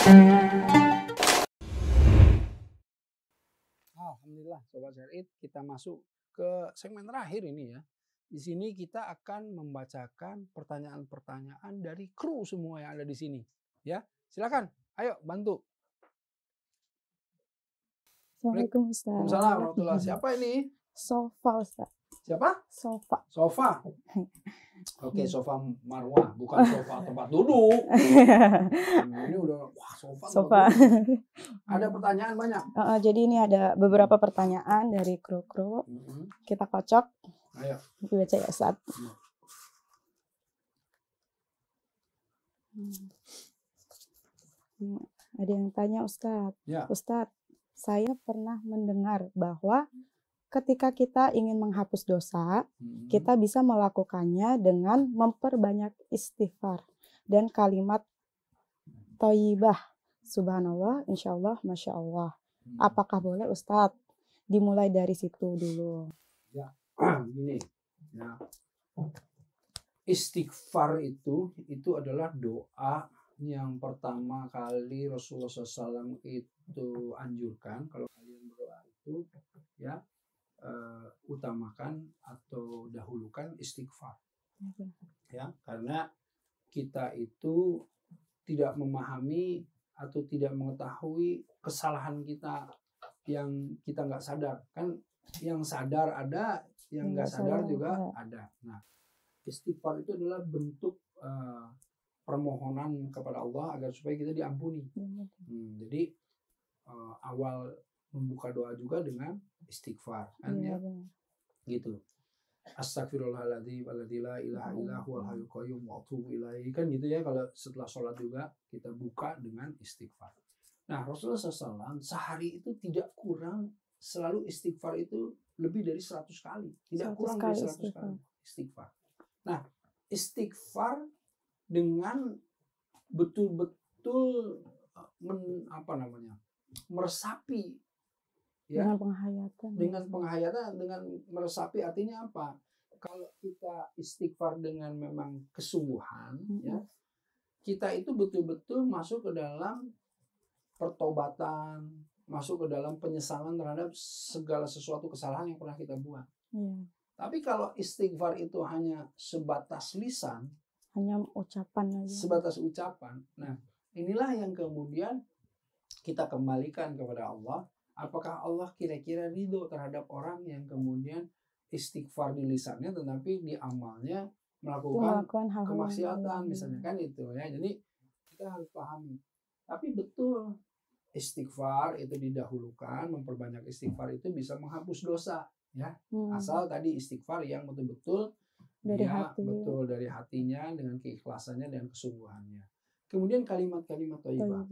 Alhamdulillah Sobat Syar'id, kita masuk ke segmen terakhir ini ya. Di sini kita akan membacakan pertanyaan-pertanyaan dari kru semua yang ada di sini. Ya, silakan. Ayo bantu. Assalamualaikum Ustaz. Waalaikumsalam warahmatullahi wabarakatuh. Siapa ini? Sofa Ustaz. Siapa? Sofa. Sofa. Oke, sofa Marwah, bukan sofa tempat duduk. Ini udah wah sofa. Ada pertanyaan banyak. Jadi ini ada beberapa pertanyaan dari kru-kru. Kita kocok. Ayo. Dibaca ya Ustaz. Ada yang tanya Ustaz. Ya. Ustaz, saya pernah mendengar bahwa ketika kita ingin menghapus dosa, kita bisa melakukannya dengan memperbanyak istighfar dan kalimat thayyibah. Subhanallah, insyaallah, masya Allah. Apakah boleh Ustadz? Dimulai dari situ dulu. Ya, gini. Ya. Istighfar itu adalah doa yang pertama kali Rasulullah SAW itu anjurkan. Kalau kalian berdoa itu, ya, utamakan atau dahulukan istighfar, ya, karena kita itu tidak memahami atau tidak mengetahui kesalahan kita yang kita nggak sadar, kan yang sadar ada, yang nggak sadar juga ada. Nah, istighfar itu adalah bentuk permohonan kepada Allah agar supaya kita diampuni. Jadi awal membuka doa juga dengan istighfar, kan ya, gitu. Astagfirullahaladzim alladzi la ilaha illa huwal hayyul qayyum wa atubu ilaihi, kan gitu ya. Kalau setelah sholat juga kita buka dengan istighfar. Nah, Rasulullah SAW sehari itu tidak kurang, selalu istighfar itu lebih dari 100 kali, tidak kurang dari 100 kali istighfar. Nah, istighfar dengan betul-betul meresapi, ya, dengan penghayatan, dengan meresapi artinya apa? Kalau kita istighfar dengan memang kesungguhan, ya, kita itu betul-betul masuk ke dalam pertobatan, masuk ke dalam penyesalan terhadap segala sesuatu kesalahan yang pernah kita buat. Tapi kalau istighfar itu hanya sebatas lisan, hanya ucapan aja, sebatas ucapan, nah inilah yang kemudian kita kembalikan kepada Allah. Apakah Allah kira-kira ridho terhadap orang yang kemudian istighfar di lisannya tetapi di amalnya melakukan kemaksiatan misalnya, kan itu ya. Jadi kita harus pahami. Tapi betul istighfar itu didahulukan, memperbanyak istighfar itu bisa menghapus dosa, ya. Asal tadi istighfar yang betul-betul dari hati. Betul dari hatinya dengan keikhlasannya dan kesungguhannya. Kemudian kalimat-kalimat thayyibah.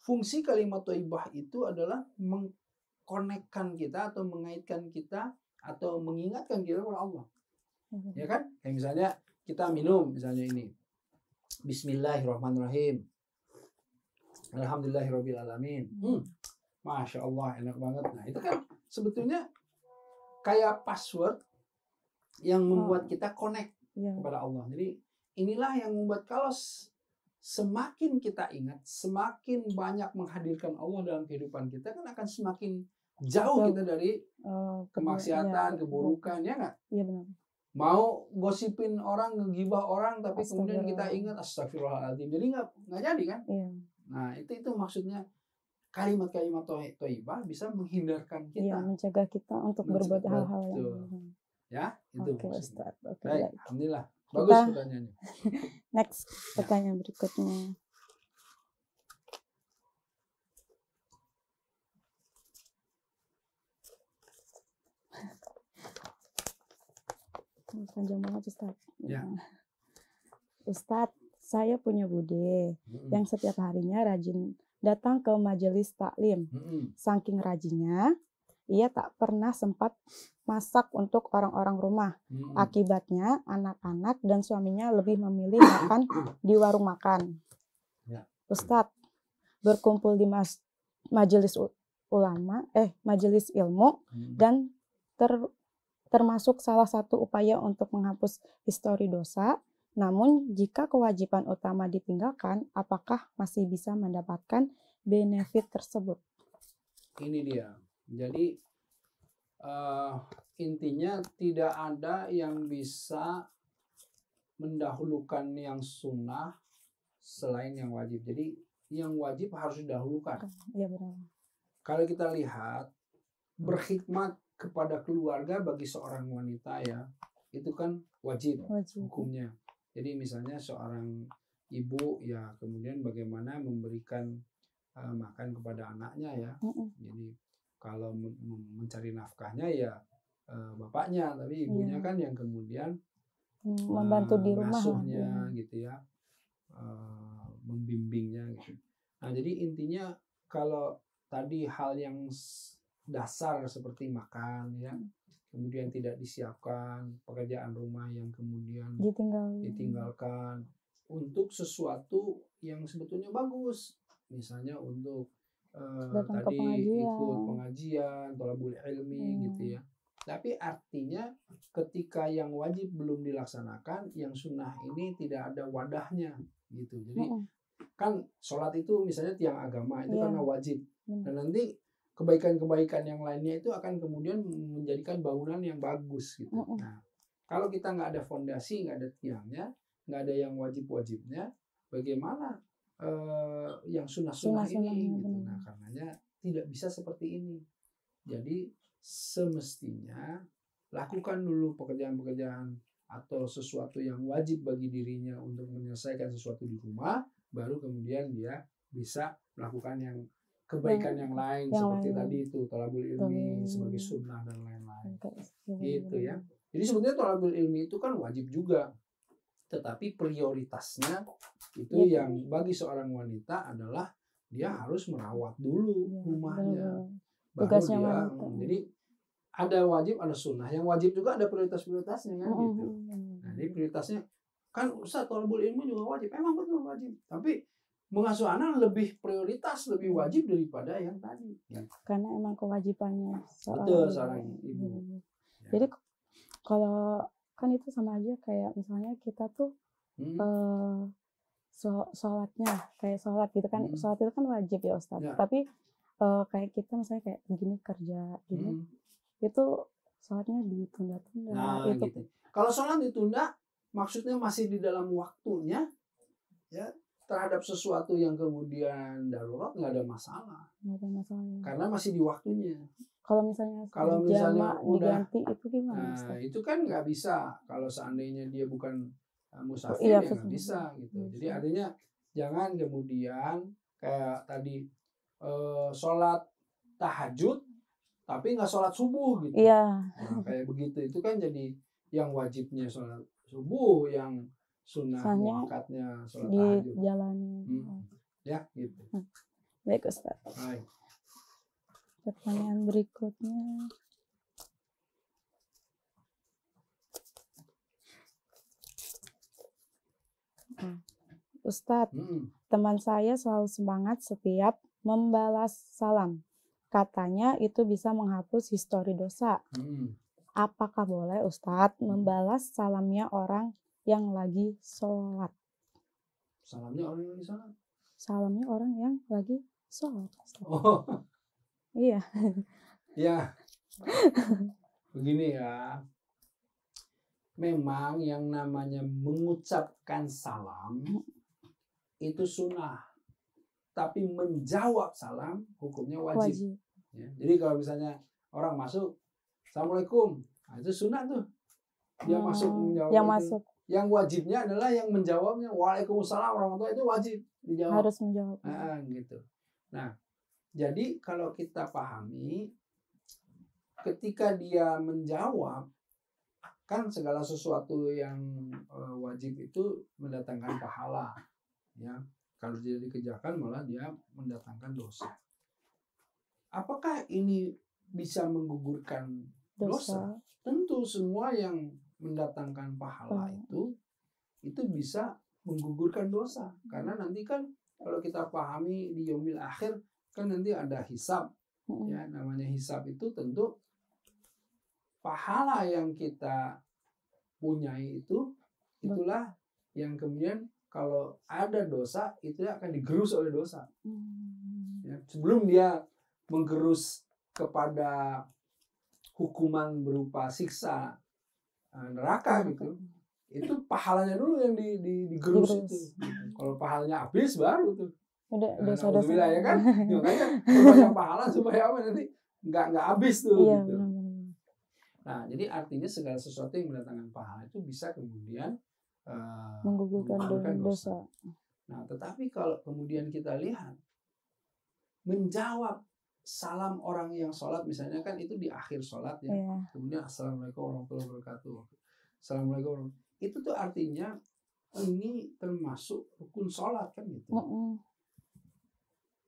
Fungsi kalimat thayyibah itu adalah mengkonekkan kita atau mengaitkan kita atau mengingatkan kita kepada Allah. Ya kan? Kayak misalnya kita minum, misalnya ini. Bismillahirrahmanirrahim. Alhamdulillahirabbil alamin. Masya Allah, enak banget. Nah, itu kan sebetulnya kayak password yang membuat kita connect kepada Allah. Jadi inilah yang membuat kalau semakin kita ingat, semakin banyak menghadirkan Allah dalam kehidupan kita, kan akan semakin jauh kita dari kemaksiatan, keburukan, ya nggak? Iya benar. Mau gosipin orang, ngegibah orang, tapi kemudian kita ingat astagfirullahaladzim, jadi nggak jadi kan? Iya. Nah itu maksudnya kalimat-kalimat thayyibah bisa menghindarkan kita, mencegah kita untuk berbuat hal-hal yang ya, itu maksudnya. Ustaz. Baik, alhamdulillah. Bagus pertanyaannya. Next, pertanyaan berikutnya. Panjang banget Ustaz. Ya. Ustaz, saya punya bude yang setiap harinya rajin datang ke majelis taklim. Saking rajinnya, ia tak pernah sempat masak untuk orang-orang rumah. Akibatnya anak-anak dan suaminya lebih memilih makan di warung makan. Ya. Ustadz, berkumpul di majelis majelis ilmu dan termasuk salah satu upaya untuk menghapus histori dosa Namun jika kewajiban utama ditinggalkan, apakah masih bisa mendapatkan benefit tersebut? Ini dia. Jadi intinya tidak ada yang bisa mendahulukan yang sunnah selain yang wajib. Jadi yang wajib harus didahulukan. Ya, benar. Kalau kita lihat berkhidmat kepada keluarga bagi seorang wanita ya, itu kan wajib hukumnya. Jadi misalnya seorang ibu ya, kemudian bagaimana memberikan makan kepada anaknya ya. Jadi kalau mencari nafkahnya ya bapaknya, tapi ibunya kan yang kemudian membantu di rumah, mengasuhnya gitu ya, membimbingnya gitu. Nah jadi intinya kalau tadi hal yang dasar seperti makan ya, kemudian tidak disiapkan, pekerjaan rumah yang kemudian ditinggalkan untuk sesuatu yang sebetulnya bagus, misalnya untuk tadi ikut pengajian, thalabul ilmi gitu ya. Tapi artinya ketika yang wajib belum dilaksanakan, yang sunnah ini tidak ada wadahnya gitu. Jadi kan sholat itu misalnya tiang agama itu karena wajib, dan nanti kebaikan-kebaikan yang lainnya itu akan kemudian menjadikan bangunan yang bagus gitu. Nah, kalau kita nggak ada fondasi, nggak ada tiangnya, nggak ada yang wajib-wajibnya, bagaimana yang sunnah-sunnah ini gitu. Nah, karenanya tidak bisa seperti ini. Jadi semestinya lakukan dulu pekerjaan-pekerjaan atau sesuatu yang wajib bagi dirinya untuk menyelesaikan sesuatu di rumah, baru kemudian dia bisa melakukan yang kebaikan yang lain seperti tadi itu thalabul ilmi sebagai sunnah dan lain-lain gitu ya. Jadi sebetulnya thalabul ilmi itu kan wajib juga, tetapi prioritasnya itu yang bagi seorang wanita adalah dia harus merawat dulu rumahnya, baru dia. Jadi ada wajib, ada sunnah. Yang wajib juga ada prioritas-prioritasnya kan gitu. Nah, jadi prioritasnya kan Ustaz, thalabul ilmi juga wajib. Emang betul wajib. Tapi mengasuh anak lebih prioritas, lebih wajib daripada yang tadi. Ya. Karena emang kewajibannya seorang ibu. Ya. Jadi kalau kan itu sama aja kayak misalnya kita tuh sholatnya kayak sholat gitu kan. Sholat itu kan wajib ya Ustaz. Ya. Tapi kayak kita misalnya kayak begini kerja gini. Itu sholatnya ditunda-tunda. Nah, itu. Gitu. Kalau sholat ditunda, maksudnya masih di dalam waktunya, ya terhadap sesuatu yang kemudian darurat nggak ada masalah. Nggak ada masalah. Karena masih di waktunya. Kalau misalnya udah diganti itu gimana? Nah, itu kan nggak bisa. Kalau seandainya dia bukan musafir ya nggak bisa gitu. Jadi artinya jangan kemudian kayak tadi sholat tahajud tapi nggak sholat subuh gitu. Iya. Nah, kayak begitu itu kan jadi yang wajibnya sholat subuh, yang sunnah muakkadnya sholat tahajud dijalani. Ya gitu. Baik Ustaz. Baik. Pertanyaan berikutnya. Ustadz, teman saya selalu semangat setiap membalas salam. Katanya itu bisa menghapus histori dosa. Apakah boleh Ustadz membalas salamnya orang yang lagi sholat? Salamnya orang yang lagi sholat? Salamnya orang yang lagi sholat. Oh. Iya. Ya. Begini ya. Memang yang namanya mengucapkan salam itu sunnah. Tapi menjawab salam hukumnya wajib. Ya, jadi kalau misalnya orang masuk, Assalamualaikum, nah, itu sunnah tuh. Dia masuk menjawab. Yang masuk. Yang wajibnya adalah yang menjawabnya. Waalaikumsalam warahmatullahi, itu wajib dijawab. Harus menjawab. Gitu. Nah, jadi kalau kita pahami, ketika dia menjawab, kan segala sesuatu yang wajib itu mendatangkan pahala. Ya, kalau dia dikerjakan malah dia mendatangkan dosa. Apakah ini bisa menggugurkan dosa? Tentu semua yang mendatangkan pahala itu bisa menggugurkan dosa. Karena nanti kan kalau kita pahami di yaumil akhir kan nanti ada hisab. Ya, namanya hisab itu tentu pahala yang kita punyai itulah yang kemudian kalau ada dosa itu akan digerus oleh dosa. Ya, sebelum dia menggerus kepada hukuman berupa siksa neraka gitu, itu pahalanya dulu yang digerus itu. Kalau pahalanya habis baru tuh. Dosa-dosa. Ya kan? Makanya banyak pahala supaya apa nanti nggak habis tuh. Iya, gitu. benar-benar. Nah, jadi artinya segala sesuatu yang mendatangkan pahala itu bisa kemudian menggugurkan dosa. Nah, tetapi kalau kemudian kita lihat menjawab salam orang yang sholat, misalnya kan itu di akhir sholat ya, kemudian assalamualaikum warahmatullahi wabarakatuh, assalamualaikum, itu tuh artinya ini termasuk rukun sholat kan gitu.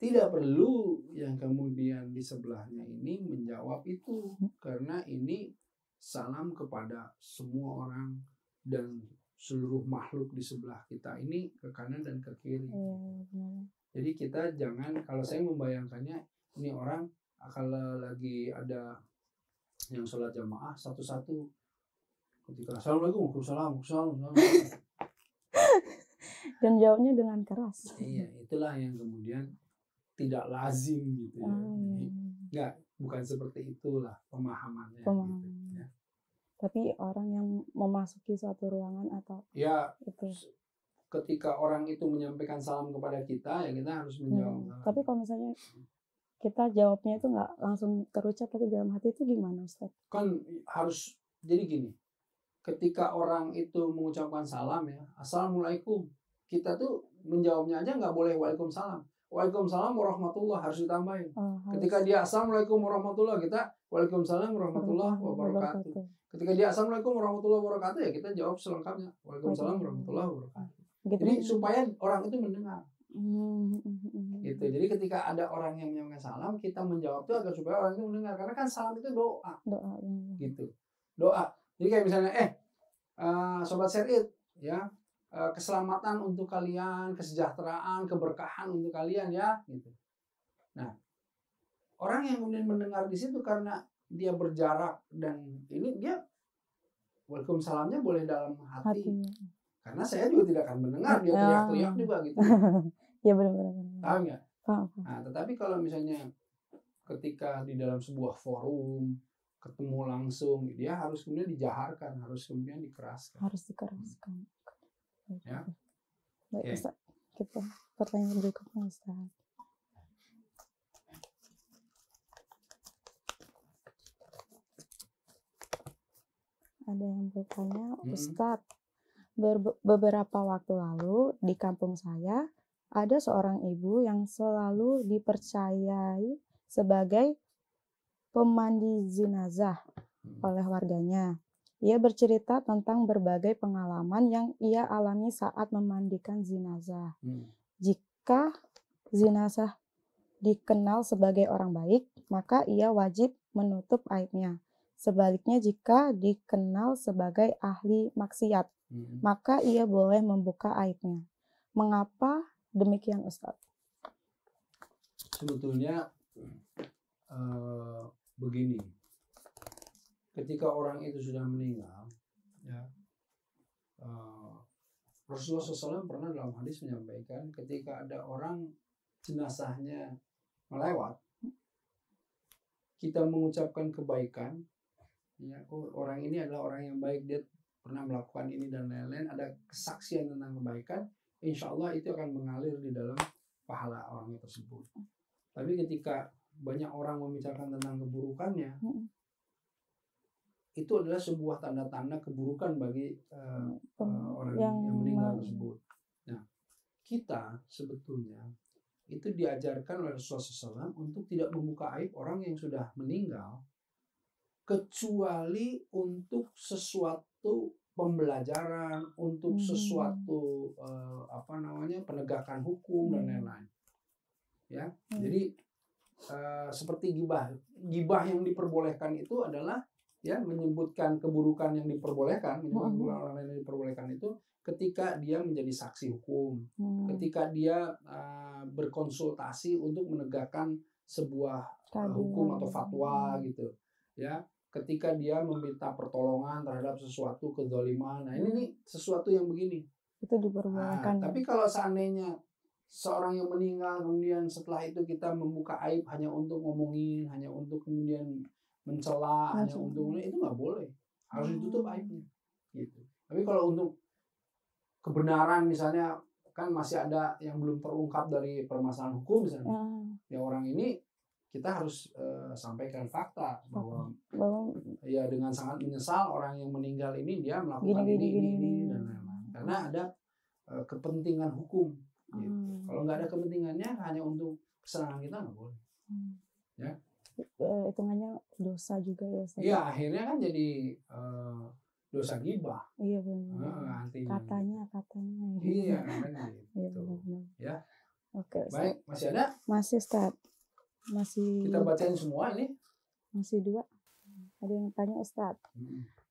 Tidak perlu yang kemudian di sebelahnya ini menjawab itu, karena ini salam kepada semua orang dan seluruh makhluk di sebelah kita ini, ke kanan dan ke kiri. Jadi kita jangan, kalau saya membayangkannya, ini orang kalau lagi ada yang sholat jamaah satu-satu, ketika assalamualaikum, waalaikumsalam, dan jawabnya dengan keras. Iya, itulah yang kemudian tidak lazim gitu ya. Enggak, bukan seperti itulah pemahamannya. Gitu, ya. Tapi orang yang memasuki suatu ruangan atau ya itu, ketika orang itu menyampaikan salam kepada kita, ya kita harus menjawab. Tapi kalau misalnya kita jawabnya itu nggak langsung terucap tapi dalam hati, itu gimana Ustaz? Kan harus, jadi gini, ketika orang itu mengucapkan salam ya, assalamualaikum, kita tuh menjawabnya aja nggak boleh waalaikumsalam. Waalaikumsalam warahmatullah harus ditambahin. Ketika dia assalamualaikum warahmatullah, kita waalaikumsalam warahmatullah wabarakatuh. Ketika dia assalamualaikum warahmatullah wabarakatuh, ya kita jawab selengkapnya waalaikumsalam warahmatullah wabarakatuh. Jadi supaya orang itu mendengar. Gitu. Jadi ketika ada orang yang menyampaikan salam, kita menjawab itu agar supaya orang itu mendengar, karena kan salam itu doa. Gitu. Doa. Jadi kayak misalnya sobat Serit ya, keselamatan untuk kalian, kesejahteraan, keberkahan untuk kalian ya, gitu. Nah, orang yang kemudian mendengar di situ karena dia berjarak dan ini dia waalaikumsalamnya boleh dalam hati. Karena saya juga tidak akan mendengar dia teriak-teriak juga gitu. Ya benar-benar. Paham ya? Nah, tetapi kalau misalnya ketika di dalam sebuah forum ketemu langsung, dia harus kemudian dijaharkan, harus kemudian dikeraskan. Harus dikeraskan. Ya. Baik, Ustaz. Kita pertanyaan berikutnya, Ustaz. Ada yang bertanya, Ustaz, beberapa waktu lalu di kampung saya ada seorang ibu yang selalu dipercayai sebagai pemandi jenazah oleh warganya. Ia bercerita tentang berbagai pengalaman yang ia alami saat memandikan jenazah. Jika jenazah dikenal sebagai orang baik, maka ia wajib menutup aibnya. Sebaliknya, jika dikenal sebagai ahli maksiat, maka ia boleh membuka aibnya. Mengapa demikian, Ustaz? Sebetulnya begini. Ketika orang itu sudah meninggal, ya, Rasulullah SAW pernah dalam hadis menyampaikan ketika ada orang jenazahnya melewat, kita mengucapkan kebaikan, ya, orang ini adalah orang yang baik, dia pernah melakukan ini dan lain-lain, ada kesaksian tentang kebaikan, insya Allah itu akan mengalir di dalam pahala orang tersebut. Tapi ketika banyak orang membicarakan tentang keburukannya, itu adalah sebuah tanda-tanda keburukan bagi orang yang meninggal tersebut. Nah, kita sebetulnya itu diajarkan oleh Rasulullah SAW untuk tidak membuka aib orang yang sudah meninggal, kecuali untuk sesuatu pembelajaran, untuk sesuatu penegakan hukum dan lain-lain. Ya, jadi seperti gibah yang diperbolehkan itu adalah ya menyebutkan keburukan yang diperbolehkan, menyebutkan orang lain yang diperbolehkan itu ketika dia menjadi saksi hukum, ketika dia berkonsultasi untuk menegakkan sebuah hukum atau fatwa gitu, ya, ketika dia meminta pertolongan terhadap sesuatu kezaliman. Nah ini nih sesuatu yang begini. itu diperbolehkan. Tapi kalau seandainya seorang yang meninggal kemudian setelah itu kita membuka aib hanya untuk ngomongin, hanya untuk kemudian mencela, hanya untuk itu nggak boleh, harus ditutup aibnya gitu. Tapi kalau untuk kebenaran misalnya, kan masih ada yang belum terungkap dari permasalahan hukum misalnya, ya orang ini kita harus sampaikan fakta bahwa ya dengan sangat menyesal orang yang meninggal ini dia melakukan ini dan lain-lain, karena ada kepentingan hukum gitu. Kalau nggak ada kepentingannya hanya untuk kesenangan kita nggak boleh. Ya. Hitungannya dosa juga ya. Iya, akhirnya kan jadi dosa ghibah. Iya benar. Katanya. Iya kan gitu. Iya benar. Ya. Oke. Baik, masih ada? Masih, Ustaz. Masih. Kita bacain semua ini. Masih 2. Ada yang tanya Ustaz.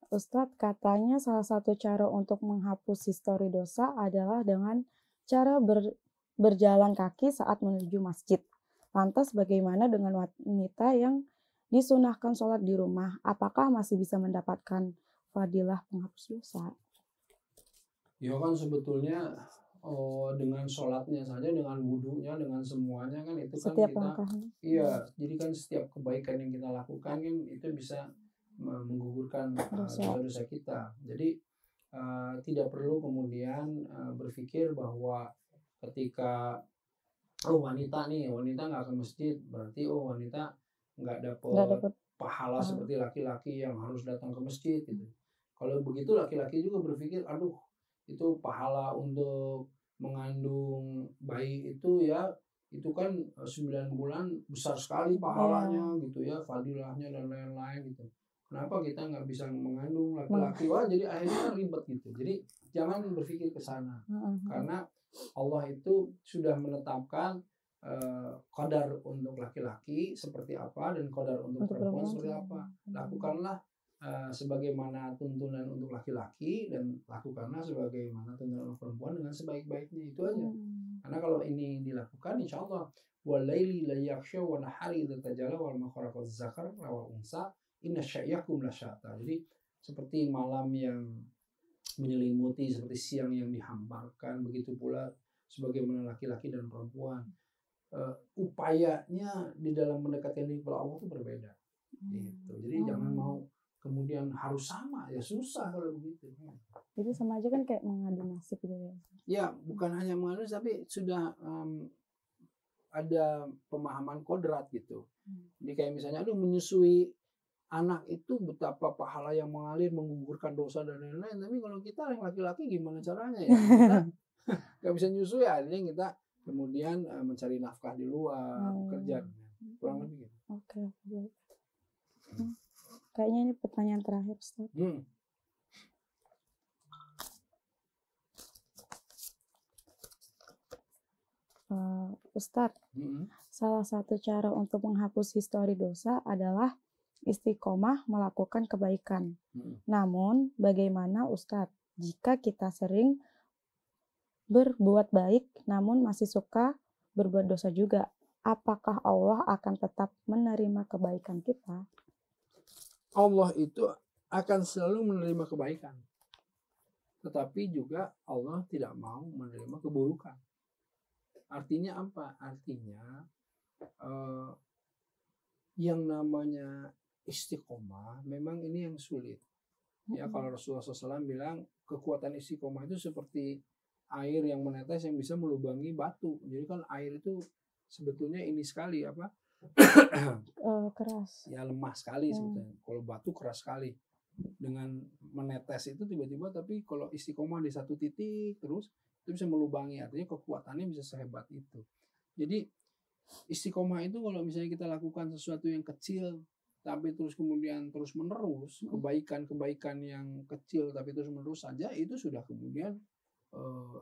Ustadz, katanya salah satu cara untuk menghapus histori dosa adalah dengan cara berjalan kaki saat menuju masjid. Lantas bagaimana dengan wanita yang disunahkan sholat di rumah? Apakah masih bisa mendapatkan fadilah penghapus dosa? Ya kan sebetulnya dengan sholatnya saja, dengan wudhunya, dengan semuanya kan itu setiap kan kita langkahnya. Iya, jadi kan setiap kebaikan yang kita lakukan kan itu bisa menggugurkan dosa-dosa kita. Jadi tidak perlu kemudian berpikir bahwa ketika wanita nggak ke masjid berarti wanita nggak dapat pahala seperti laki-laki yang harus datang ke masjid gitu. Kalau begitu laki-laki juga berpikir, aduh itu pahala untuk mengandung bayi itu ya, itu kan 9 bulan besar sekali pahalanya gitu ya, fadilahnya dan lain-lain gitu. Kenapa kita nggak bisa mengandung laki-laki? Wah, jadi akhirnya kan ribet gitu. Jadi jangan berpikir ke sana, karena Allah itu sudah menetapkan qadar untuk laki-laki seperti apa dan qadar untuk perempuan seperti apa. Lakukanlah sebagaimana tuntunan untuk laki-laki dan lakukanlah sebagaimana tuntunan untuk perempuan dengan sebaik-baiknya, itu aja. Karena kalau ini dilakukan, insya Allah walaili la yakhsha wa nahari idza tajalla wal makharaqaz zakar wal unsa inna sya'yakum lasyata. Jadi seperti malam yang menyelimuti, seperti siang yang dihamparkan, begitu pula sebagaimana laki-laki dan perempuan upayanya di dalam mendekatkan diri kepada Allah itu berbeda. Gitu. Jadi jangan mau kemudian harus sama, ya susah kalau begitu. Itu sama aja kan kayak mengadu nasib gitu ya. Ya, bukan hanya mengadu, tapi sudah ada pemahaman kodrat gitu. Jadi kayak misalnya, menyusui anak itu betapa pahala yang mengalir, menggugurkan dosa dan lain-lain. Tapi kalau kita yang laki-laki gimana caranya ya? Kita nggak bisa nyusui, akhirnya kita kemudian mencari nafkah di luar, kerja, kurang lebih gitu. Oke. Kayaknya ini pertanyaan terakhir, Ustaz. Ustaz, salah satu cara untuk menghapus histori dosa adalah istiqomah melakukan kebaikan. Namun, bagaimana Ustaz jika kita sering berbuat baik namun masih suka berbuat dosa juga? Apakah Allah akan tetap menerima kebaikan kita? Allah itu akan selalu menerima kebaikan, tetapi juga Allah tidak mau menerima keburukan. Artinya apa? Artinya yang namanya istiqomah memang ini yang sulit. Ya, kalau Rasulullah SAW bilang kekuatan istiqomah itu seperti air yang menetes yang bisa melubangi batu. Jadi kan air itu sebetulnya ini sekali keras. Ya lemah sekali sebetulnya. Kalau batu keras sekali. Dengan menetes itu tiba-tiba, tapi kalau istiqomah di satu titik terus itu bisa melubangi, artinya kekuatannya bisa sehebat itu. Jadi istiqomah itu kalau misalnya kita lakukan sesuatu yang kecil tapi terus kemudian terus menerus, kebaikan-kebaikan yang kecil tapi terus menerus saja, itu sudah kemudian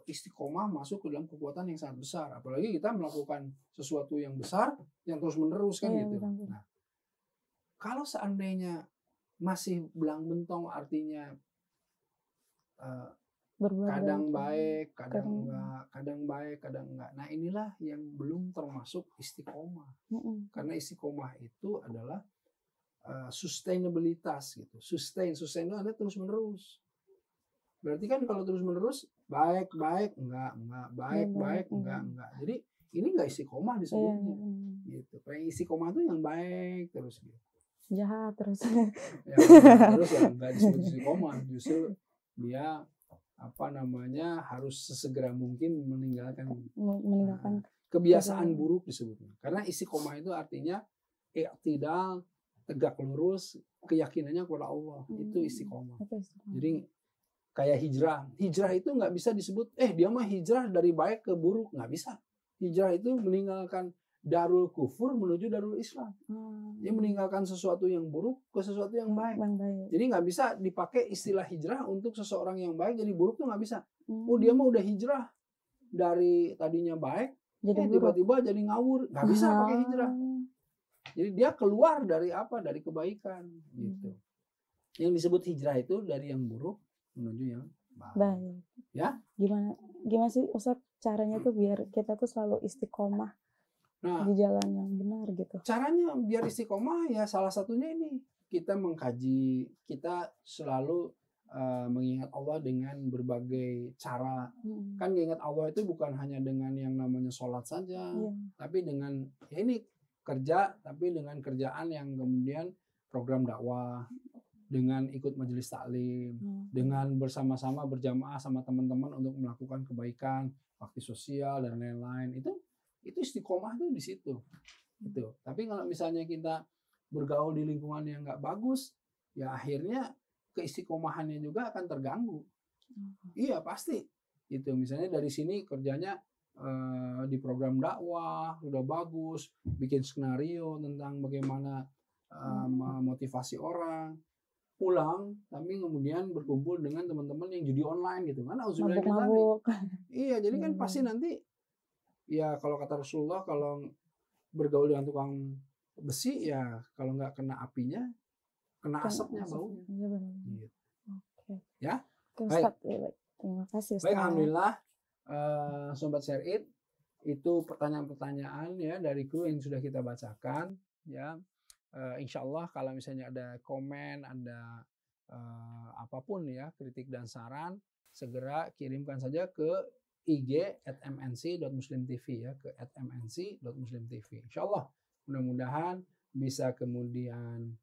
istiqomah masuk ke dalam kekuatan yang sangat besar. Apalagi kita melakukan sesuatu yang besar yang terus menerus kan gitu. Nah, kalau seandainya masih belang bentong, artinya kadang baik, kadang enggak, kadang baik, kadang enggak. Nah, inilah yang belum termasuk istiqomah. Karena istiqomah itu adalah sustainabilitas gitu. Sustain itu ada terus menerus. Berarti kan kalau terus-menerus baik enggak, baik enggak. Jadi ini enggak istiqomah disebutnya. Gitu. Kayak istiqomah itu yang baik terus gitu. Jahat terus. Ya, terus ya enggak disebut istiqomah, justru dia harus sesegera mungkin meninggalkan kebiasaan buruk disebutnya. Karena istiqomah itu artinya i'tidal, tegak lurus, keyakinannya kepada Allah. Itu istiqomah. Jadi kayak hijrah. Hijrah itu nggak bisa disebut, dia mah hijrah dari baik ke buruk. Nggak bisa. Hijrah itu meninggalkan darul kufur menuju darul Islam. Dia meninggalkan sesuatu yang buruk ke sesuatu yang baik. Jadi nggak bisa dipakai istilah hijrah untuk seseorang yang baik jadi buruk tuh nggak bisa. Dia mah udah hijrah dari tadinya baik, tiba-tiba jadi ngawur. Nggak bisa pakai hijrah. Jadi dia keluar dari dari kebaikan gitu. Yang disebut hijrah itu dari yang buruk menuju yang baik. Ya? Gimana sih Ustaz caranya tuh biar kita tuh selalu istiqomah di jalan yang benar gitu? Caranya biar istiqomah ya salah satunya ini, kita mengkaji, kita selalu mengingat Allah dengan berbagai cara. Kan ingat Allah itu bukan hanya dengan yang namanya sholat saja, tapi dengan ini kerja, tapi dengan kerjaan yang kemudian program dakwah, dengan ikut majelis taklim, dengan bersama-sama berjamaah sama teman-teman untuk melakukan kebaikan, bakti sosial dan lain-lain. Itu istiqomah tuh di situ. Gitu. Tapi kalau misalnya kita bergaul di lingkungan yang nggak bagus, ya akhirnya keistiqomahannya juga akan terganggu. Iya pasti. Itu misalnya dari sini kerjanya di program dakwah udah bagus, bikin skenario tentang bagaimana memotivasi orang, pulang tapi kemudian berkumpul dengan teman-teman yang judi online gitu kan, mabuk-mabuk. Iya, jadi kan pasti nanti ya kalau kata Rasulullah, kalau bergaul dengan tukang besi ya kalau nggak kena apinya, kena asapnya baunya. Iya benar. Gitu. Oke. Ya. Baik. Terima kasih Ustaz. Baik, alhamdulillah Sobat Share It, itu pertanyaan-pertanyaan ya dari kru yang sudah kita bacakan ya. Insya Allah kalau misalnya ada komen, ada apapun ya, kritik dan saran, segera kirimkan saja ke IG @mnc.muslimtv ya, ke @mnc.muslimtv. Insya Allah mudah-mudahan bisa kemudian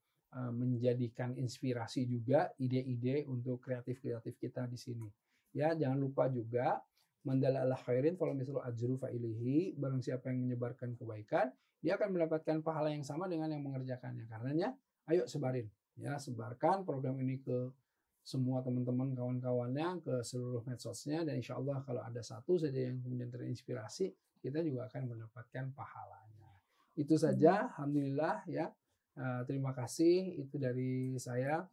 menjadikan inspirasi juga ide-ide untuk kreatif-kreatif kita di sini. Ya, jangan lupa juga mandala ala khairin falahu mislu ajru fa'ilihi, barang siapa yang menyebarkan kebaikan, dia akan mendapatkan pahala yang sama dengan yang mengerjakannya. Karenanya, ayo sebarin ya, sebarkan program ini ke semua teman-teman kawan-kawannya, ke seluruh medsosnya, dan insya Allah kalau ada satu saja yang kemudian terinspirasi, kita juga akan mendapatkan pahalanya. Itu saja, alhamdulillah ya. Terima kasih, itu dari saya,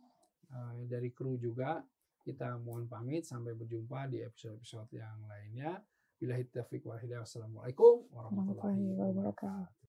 dari kru juga. Kita mohon pamit, sampai berjumpa di episode-episode yang lainnya. Billahi taufiq wal hidayah. Wassalamualaikum warahmatullahi wabarakatuh.